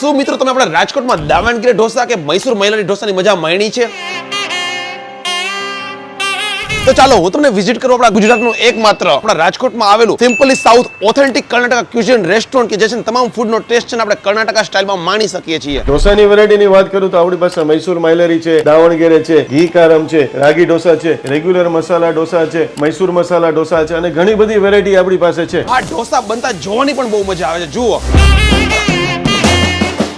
શું મિત્રો તમે આપણા રાજકોટમાં દાવણગીરી ઢોસા કે મૈસૂર મહિલાની ઢોસાની મજા માણી છે? તો ચાલો હું તમને વિઝિટ કરું આપણા ગુજરાતનું એકમાત્ર આપણા રાજકોટમાં આવેલું simply south authentic Karnataka cuisine restaurant કે જે છે તમામ ફૂડનો ટેસ્ટ છે ને આપણે કર્ણાટકા સ્ટાઇલમાં માણી શકીએ છીએ. ઢોસાની વેરાયટીની વાત કરું તો આપણી પાસે મૈસૂર માયલરી છે, દાવણગેરે છે, ઘી કારમ છે, રાગી ઢોસા છે, રેગ્યુલર મસાલા ઢોસા છે, મૈસૂર મસાલા ઢોસા છે અને ઘણી બધી વેરાયટી આપણી પાસે છે. આ ઢોસા બનતા જોવાની પણ બહુ મજા આવે છે. જુઓ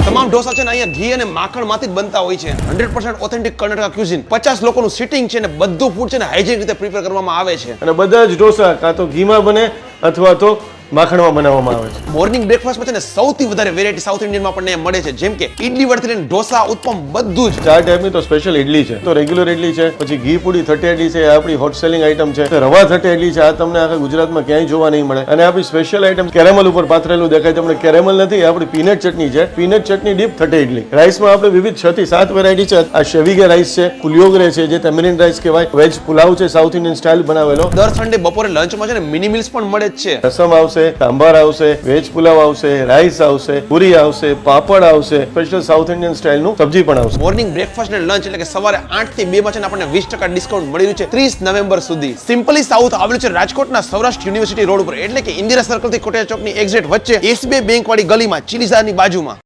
તમામ ઢોસા છે ને અહીંયા ઘી અને માખણમાંથી જ બનતા હોય છે. 100% ઓથેન્ટિક કર્ણાટકા ક્યુઝિન. 50 લોકોનું સિટિંગ છે ને બધું ફૂડ છે ને હાઇજેનિક રીતે પ્રિપેર કરવામાં આવે છે. અને બધા જ ઢોસા કાં તો ઘીમાં બને અથવા તો માખણમાં બનાવવામાં આવે છે. મોર્નિંગ બ્રેકફાસ્ટમાં છે ને સૌથી વધારે વેરાયટી સાઉથ ઇન્ડિયનમાં આપણને મળે છે, જેમ કે ઇડલી વડથી લઈને ઢોસા, ઉત્તપમ બધું જ. 4 ટાઈપની તો સ્પેશિયલ ઇડલી છે, તો રેગ્યુલર ઇડલી છે, પછી ઘી પૂડી થટી ઇડલી છે, આપણી હોટ સેલિંગ આઈટમ છે. રવા થટી ઇડલી છે, આ તમને આખા ગુજરાતમાં ક્યાંય જોવા નહીં મળે. અને આપણી સ્પેશિયલ આઈટમ કેરેમલ ઉપર પાથરેલું દેખાય તમને, કેરેમલ નથી, આપણી પીનટ ચટણી છે, પીનટ ચટણી ડીપ થટી ઇડલી. રાઈસમાં આપણે વિવિધ 6 થી 7 વેરાયટી છે. આ શેવિગે રાઈસ છે, પુલિયોગરે છે જે તમિલિયન રાઈસ કહેવાય, વેજ પુલાવ છે સાઉથ ઇન્ડિયન સ્ટાઇલ બનાવેલો. દર સન્ડે બપોરે લંચમાં છે ને મિની મિલ્સ પણ મળે જ છે. રસમ આવશે, સાંભાર આવશે, વેજ પુલાવ આવશે, રાઈસ આવશે, પૂરી આવશે, પાપડ આવશે, સ્પેશિયલ સાઉથ ઇન્ડિયન સ્ટાઇલનું સબ્જી પણ આવશે. મોર્નિંગ બ્રેકફાસ્ટ અને લંચ એટલે કે સવારે 8 થી 2 માં છે ને આપણને 20% ડિસ્કાઉન્ટ મળી રહ્યું છે 30 નવેમ્બર સુધી. સિમ્પલી સાઉથ આવેલું છે રાજકોટના સૌરાષ્ટ્ર યુનિવર્સિટી રોડ ઉપર, એટલે કે ઇન્દિરા સર્કલ થી કોટેજ ચોકની એક્ઝેક્ટ વચ્ચે એસબીઆઈ બેંક વાળી ગલીમાં ચીલીઝાની બાજુમાં.